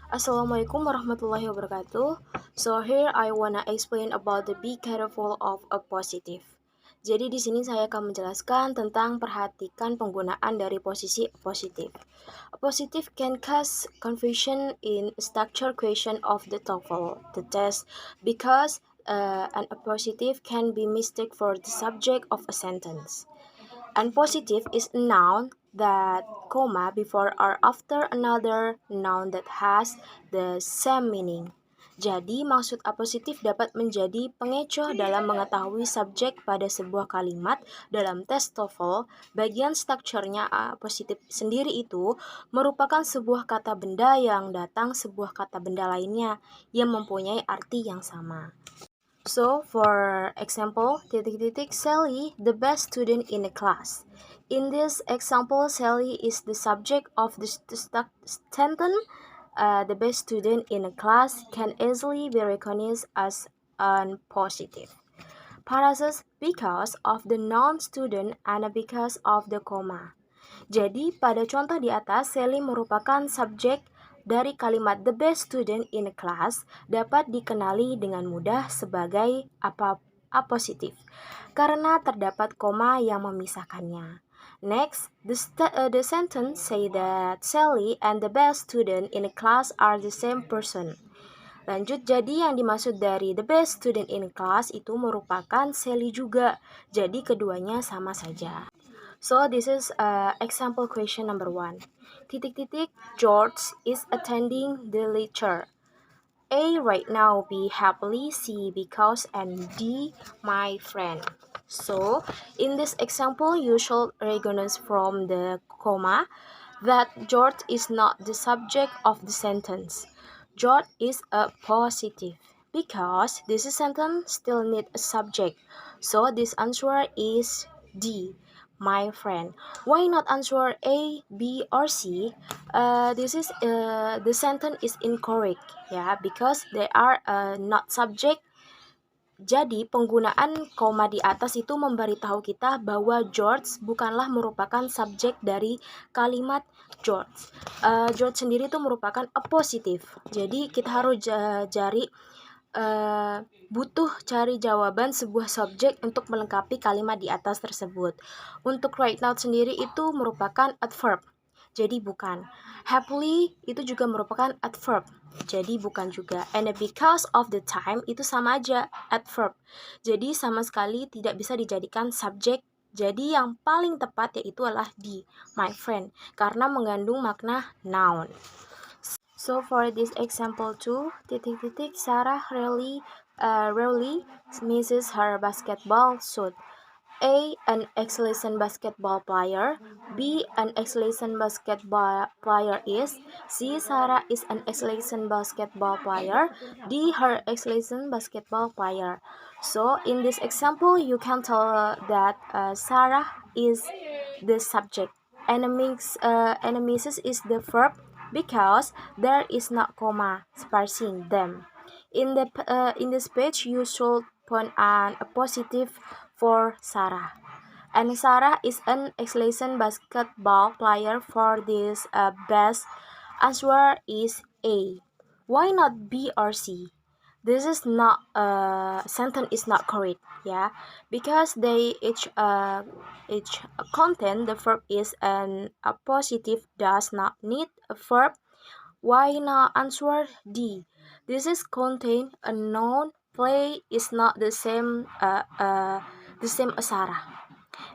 Assalamualaikum warahmatullahi wabarakatuh. So here I wanna explain about the be careful of a positive. Jadi di sini saya akan menjelaskan tentang perhatikan penggunaan dari posisi positif. A positive can cause confusion in structure question of the TOEFL, the test, because an appositive can be mistaken for the subject of a sentence. And positive is a noun that comma before or after another noun that has the same meaning. Jadi, maksud apositif dapat menjadi pengecoh dalam mengetahui subjek pada sebuah kalimat dalam tes TOEFL. Bagian strukturnya apositif sendiri itu merupakan sebuah kata benda yang datang sebuah kata benda lainnya yang mempunyai arti yang sama. So, for example, Sally, the best student in the class. In this example, Sally is the subject of the sentence. The best student in the class can easily be recognized as a positive. Parasus because of the non-student and because of the comma. Jadi, pada contoh di atas, Sally merupakan subjek dari kalimat the best student in the class dapat dikenali dengan mudah sebagai apositif karena terdapat koma yang memisahkannya. Next, the sentence say that Sally and the best student in the class are the same person. Lanjut, jadi yang dimaksud dari the best student in the class itu merupakan Sally juga. Jadi keduanya sama saja. So this is example question number 1. George is attending the lecture. A, right now, B, happily, C, because, and D, my friend. So in this example, you should recognize from the comma that George is not the subject of the sentence. George is a positive because this sentence still need a subject. So this answer is D, my friend. Why not answer A, B, or C? The sentence is incorrect, because they are not subject. Jadi penggunaan koma di atas itu memberitahu kita bahwa George bukanlah merupakan subjek dari kalimat George. George sendiri itu merupakan a positive. Jadi kita harus butuh cari jawaban sebuah subjek untuk melengkapi kalimat di atas tersebut. Untuk right now sendiri itu merupakan adverb, jadi bukan. Happily itu juga merupakan adverb, jadi bukan juga. And because of the time itu sama aja adverb, jadi sama sekali tidak bisa dijadikan subjek. Jadi yang paling tepat yaitu adalah D, my friend, karena mengandung makna noun. So for this example too, Sarah rarely misses her basketball shoot. A, an excellent basketball player. B, an excellent basketball player is. C, Sarah is an excellent basketball player. D, her excellent basketball player. So in this example, you can tell that Sarah is the subject. Misses is the verb because there is not comma spacing them. In this page, you should put a positive for Sarah. And Sarah is an excellent basketball player. For this best answer is A. Why not B or C? This is not sentence is not correct, because they each content the verb is a positive does not need a verb. Why not answer D? This is contain a noun. Play is not the same as Sarah.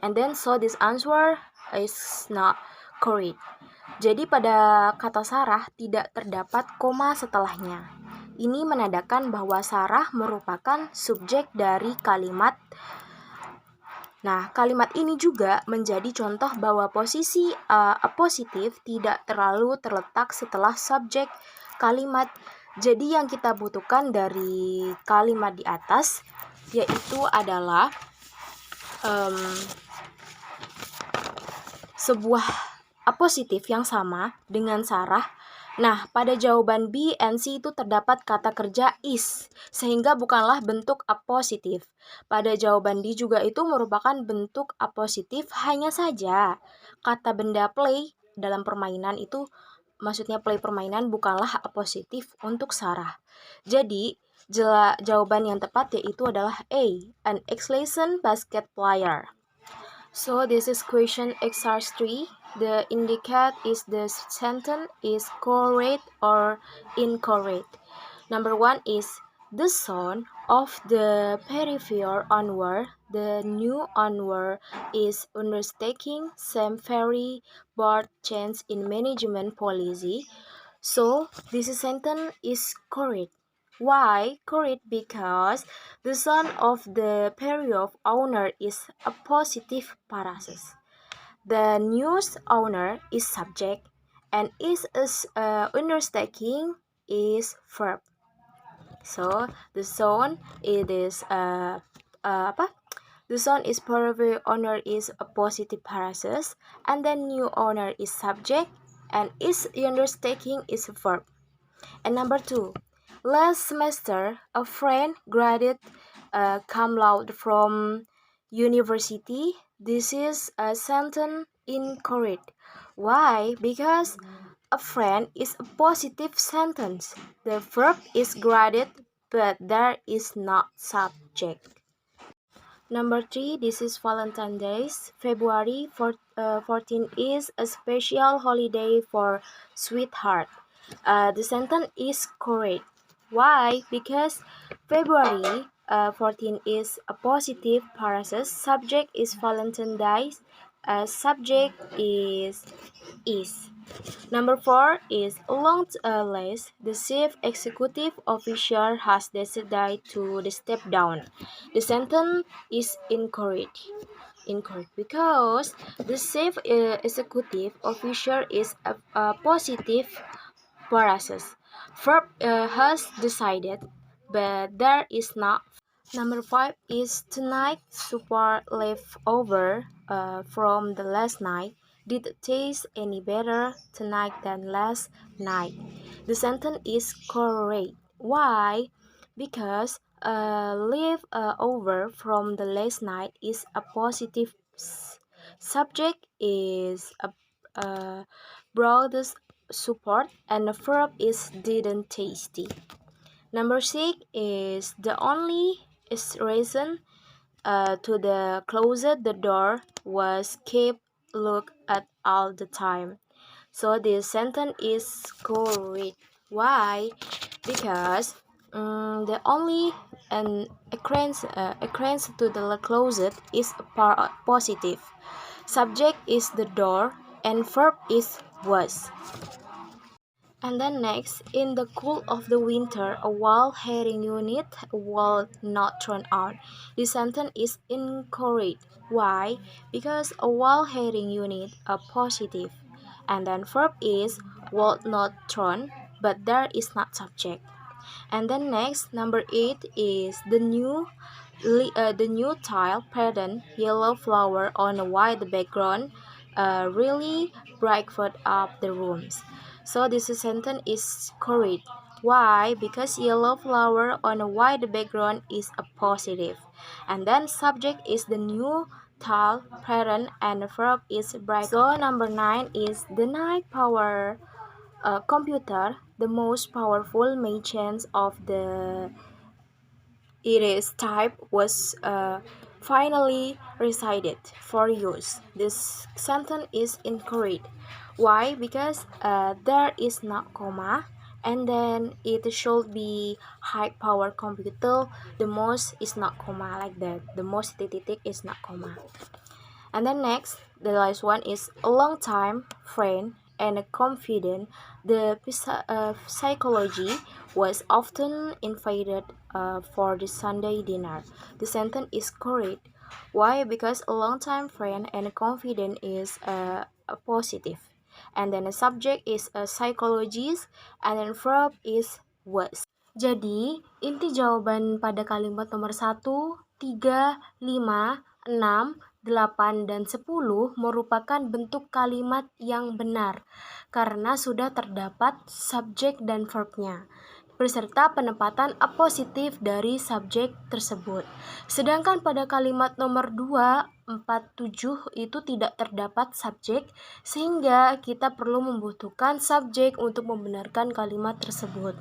And then so this answer is not correct. Jadi pada kata Sarah tidak terdapat koma setelahnya. Ini menandakan bahwa Sarah merupakan subjek dari kalimat. Nah, kalimat ini juga menjadi contoh bahwa posisi apositif tidak terlalu terletak setelah subjek kalimat. Jadi yang kita butuhkan dari kalimat di atas yaitu adalah sebuah apositif yang sama dengan Sarah. Nah, pada jawaban B and C itu terdapat kata kerja is, sehingga bukanlah bentuk apositif. Pada jawaban D juga itu merupakan bentuk apositif, hanya saja kata benda play dalam permainan itu maksudnya play permainan, bukanlah hak positif untuk Sarah. Jadi, jawaban yang tepat yaitu adalah A, an excellent basket player. So this is question exercise 3. The indicate is the sentence is correct or incorrect. Number 1 is the son of the peripheral onward. The new onward is undertaking some very broad change in management policy. So this sentence is correct. Why correct? Because the son of the period owner is a positive parasis. The news owner is subject and is undertaking is verb. So the son it is apa? The son is period owner is a positive parasis, and then new owner is subject and is undertaking is verb. And number 2, last semester, a friend graduated cum laude from university. This is a sentence incorrect. Why? Because a friend is a positive sentence. The verb is graduated, but there is not subject. Number 3, this is Valentine's Day. February 14 is a special holiday for sweetheart. The sentence is correct. Why? Because February 14 is a positive parasis. Subject is Valentine's Day. Subject is. Number 4 is nonetheless, the chief executive officer has decided to step down. The sentence is incorrect. Incorrect because the chief executive officer is a positive parasis. Verb has decided, but there is not. Number 5 is tonight super leftover from the last night. Did it taste any better tonight than last night? The sentence is correct. Why? Because leftover from the last night is a positive subject is a broadest support and the verb is didn't tasty. Number 6 is the only reason to the closet the door was kept look at all the time. So this sentence is correct. Why? Because the only an occurrence to the closet is positive. Subject is the door and verb is was. And then next, in the cool of the winter, a wild herring unit was not thrown out. This sentence is incorrect. Why? Because a wild herring unit a positive. And then verb is was not thrown, but there is not subject. And then next, number 8 is the new tile pattern, yellow flower on a white background, really brightened up the rooms. So this sentence is correct. Why? Because yellow flower on a white background is a positive. And then subject is the new tile pattern and the verb is bright. So number 9 is the night power computer, the most powerful machines of the its type was finally decided for use. This sentence is incorrect. Why? Because there is not comma, and then it should be high power computer. The most is not comma like that. The most titik is not comma. And then next, the last one is a long time friend and a confident. The psychology was often invited for the Sunday dinner. The sentence is correct. Why? Because a long time friend and a confident is a positive. And then the subject is a psychologist and then verb is was. Jadi, inti jawaban pada kalimat nomor 1, 3, 5, 6, 8, dan 10 merupakan bentuk kalimat yang benar karena sudah terdapat subjek dan verbnya. beserta penempatan apositif dari subjek tersebut. Sedangkan pada kalimat nomor 2, 4, 7 itu tidak terdapat subjek, sehingga kita perlu membutuhkan subjek untuk membenarkan kalimat tersebut.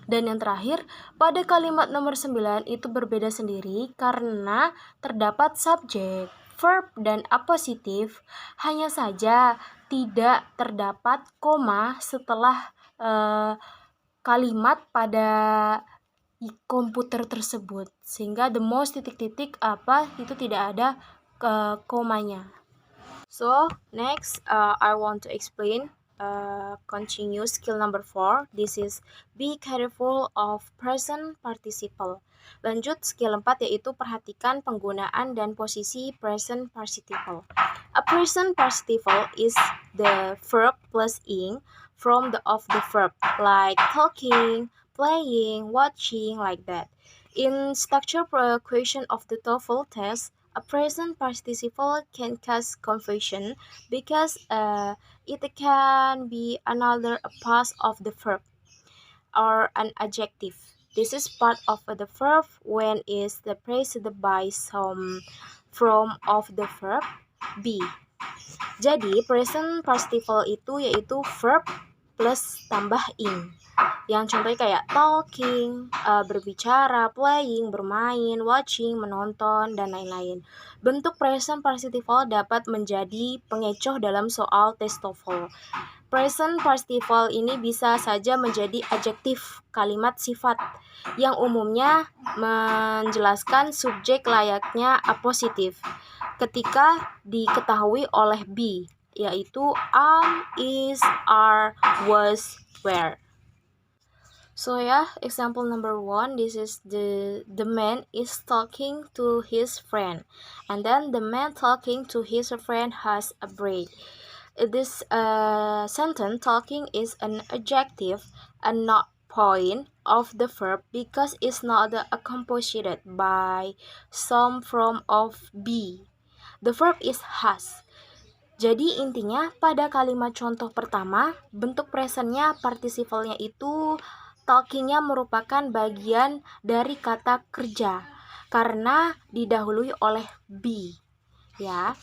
Dan yang terakhir, pada kalimat nomor 9 itu berbeda sendiri karena terdapat subjek, verb, dan apositif. Hanya saja tidak terdapat koma setelah kalimat pada komputer tersebut, sehingga the most titik-titik apa itu tidak ada komanya. So next I want to explain continue skill number 4. This is be careful of present participle. Lanjut skill 4 yaitu perhatikan penggunaan dan posisi present participle. A present participle is the verb plus ing from the of the verb, like talking, playing, watching, like that. In structure question of the TOEFL test, a present participle can cause confusion because it can be another part of the verb or an adjective. This is part of the verb when is preceded by some form of the verb be. Jadi present participle itu yaitu verb plus tambah ing. Yang contohnya kayak talking, berbicara, playing, bermain, watching, menonton, dan lain-lain. Bentuk present participle dapat menjadi pengecoh dalam soal tes TOEFL. Present participle ini bisa saja menjadi adjektif, kalimat sifat, yang umumnya menjelaskan subjek layaknya apositif ketika diketahui oleh be, yaitu am, is, are, was, were. So example number 1, this is the man is talking to his friend, and then the man talking to his friend has a break. This sentence talking is an adjective and not point of the verb because it's not accompanied by some form of be. The verb is has. Jadi intinya pada kalimat contoh pertama, bentuk presentnya participle-nya itu talking-nya merupakan bagian dari kata kerja karena didahului oleh be, ya.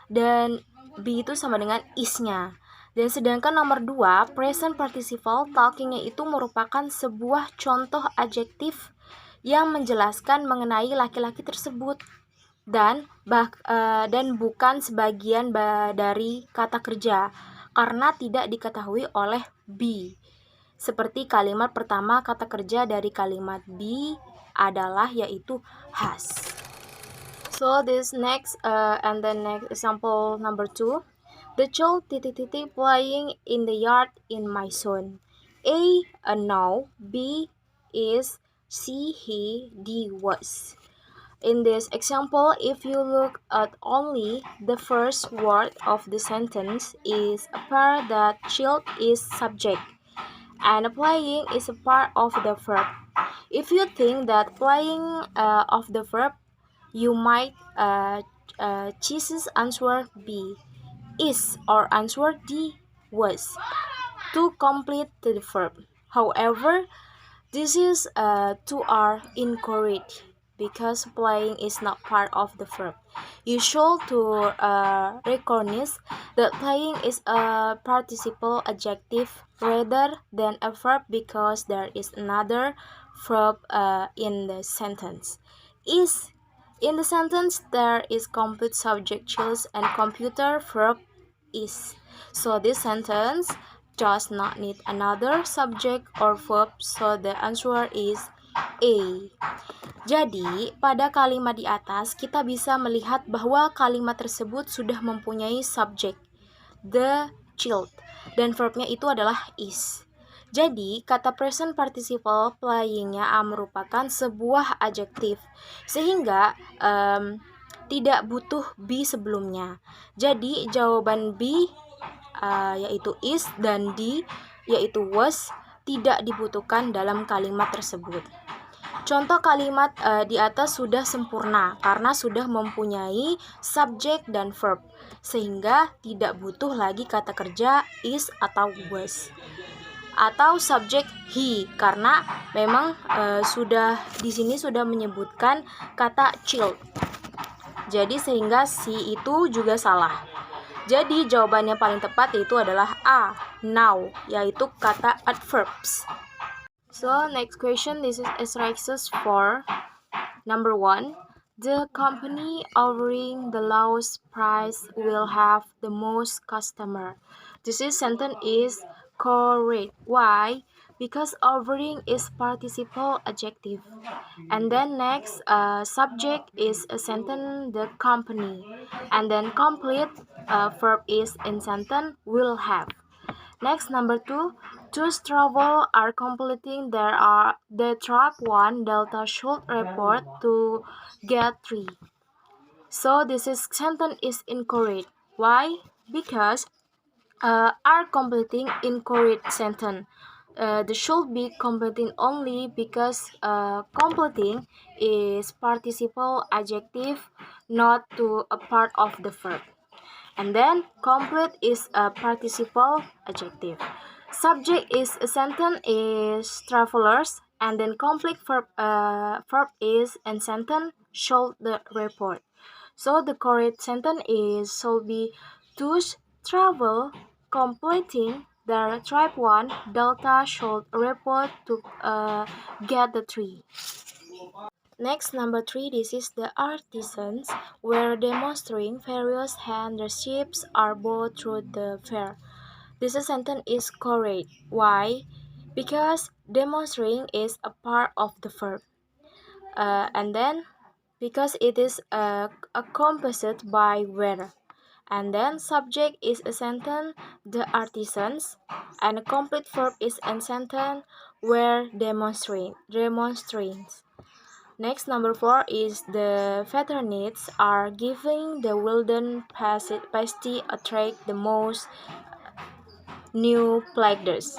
Dan be itu sama dengan is-nya. Dan sedangkan nomor 2, present participle talking-nya itu merupakan sebuah contoh adjektif yang menjelaskan mengenai laki-laki tersebut dan bukan sebagian dari kata kerja karena tidak diketahui oleh be. Seperti kalimat pertama kata kerja dari kalimat be adalah yaitu has. So this next and the next example number 2. The child playing in the yard in my son. A no, B is, C he, D was. In this example, if you look at only the first word of the sentence is appear that child is subject and playing is a part of the verb. If you think that playing of the verb, you might choose answer B, is, or answer D, was, to complete the verb. However, this is two are incorrect because playing is not part of the verb. You should to recognize that playing is a participle adjective rather than a verb because there is another verb in the sentence. Is in the sentence there is complete subject choose and computer verb is. So this sentence does not need another subject or verb, so the answer is A. Jadi, pada kalimat di atas kita bisa melihat bahwa kalimat tersebut sudah mempunyai subjek, the child, dan verbnya itu adalah is. Jadi, kata present participle playing-nya merupakan sebuah adjektif, sehingga tidak butuh be sebelumnya. Jadi, jawaban B yaitu is dan D yaitu was tidak dibutuhkan dalam kalimat tersebut. Contoh kalimat di atas sudah sempurna karena sudah mempunyai subjek dan verb, sehingga tidak butuh lagi kata kerja is atau was. atau subjek he, karena memang di sini sudah menyebutkan kata child. Jadi sehingga si itu juga salah. Jadi jawabannya paling tepat yaitu adalah A, now, yaitu kata adverbs. So next question, this is exercise 4. Number 1, the company offering the lowest price will have the most customer. This sentence is correct. Why? Because offering is participle adjective. And then next, subject is a sentence the company. And then complete verb is in sentence will have. Next, number 2, choose travel are completing the trap 1 delta should report to get 3. So this sentence is incorrect. Why? Because are completing incorrect sentence. The should be completing only because completing is participle adjective, not to a part of the verb. And then complete is a participle adjective. Subject is a sentence is travelers, and then complete verb is and sentence should the report. So the correct sentence is should be to travel completing the trip 1 delta should report to get the 3. Next, number 3, this is the artisans were demonstrating various handkerchiefs are bought through the fair. This sentence is correct. Why? Because demonstrating is a part of the verb. And then because it is accompanied by where. And then subject is a sentence the artisans, and a complete verb is a sentence where demonstrates. Next, number 4 is the veterans are giving the Wilden pasty attract the most new players.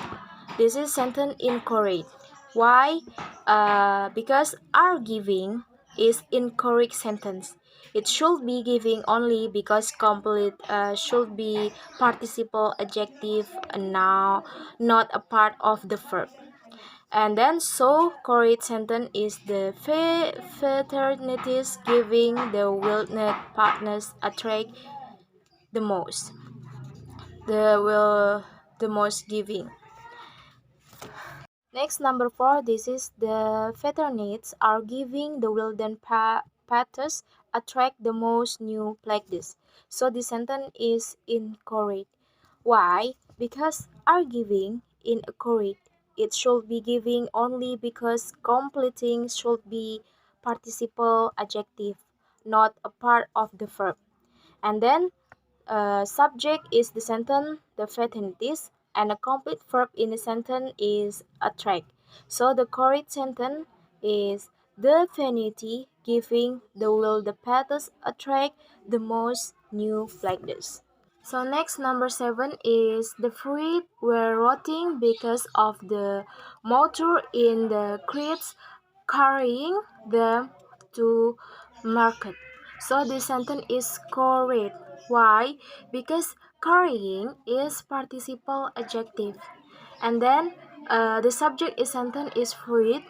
This sentence incorrect. Why? Because are giving is incorrect sentence. It should be giving only because complete should be participle adjective now, not a part of the verb. And then so correct sentence is the fraternities giving the wilderness partners attract the most. The most giving. Next, number 4, this is the fraternities are giving the wilderness partners attract the most new players. So the sentence is incorrect. Why? Because are giving incorrect. It should be giving only because completing should be participle adjective, not a part of the verb. And then subject is the sentence the fraternities, and a complete verb in the sentence is attract. So the correct sentence is the fraternity giving the will the paths attract the most new players. So next, number 7 is the fruit were rotting because of the motor in the crates carrying them to market. So this sentence is correct. Why? Because carrying is participle adjective. And then the subject is sentence is fruit,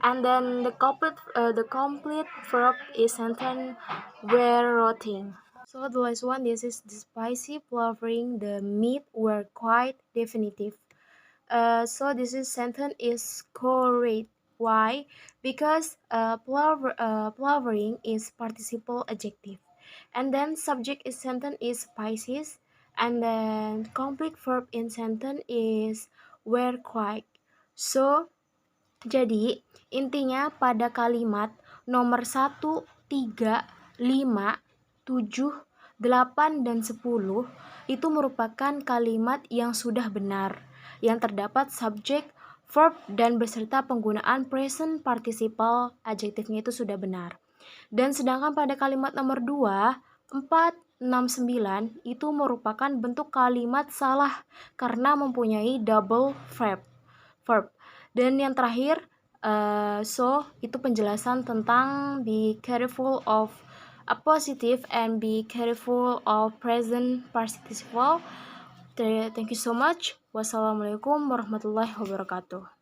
and then the complete verb is sentence were rotting. So the last one, this is the spicy flavoring the meat were quite definitive. So this sentence is correct. Why? Because flavoring is participle adjective, and then subject is sentence is spices, and then complete verb in sentence is were quite. So jadi intinya pada kalimat nomor 1, 3, 5, 7, 8, dan 10 itu merupakan kalimat yang sudah benar, yang terdapat subjek, verb, dan beserta penggunaan present participle adjektifnya itu sudah benar. Dan sedangkan pada kalimat nomor 2, 4, 6, 9 itu merupakan bentuk kalimat salah karena mempunyai double verb. Dan yang terakhir, itu penjelasan tentang be careful of appositive and be careful of present participle. Thank you so much. Wassalamualaikum warahmatullahi wabarakatuh.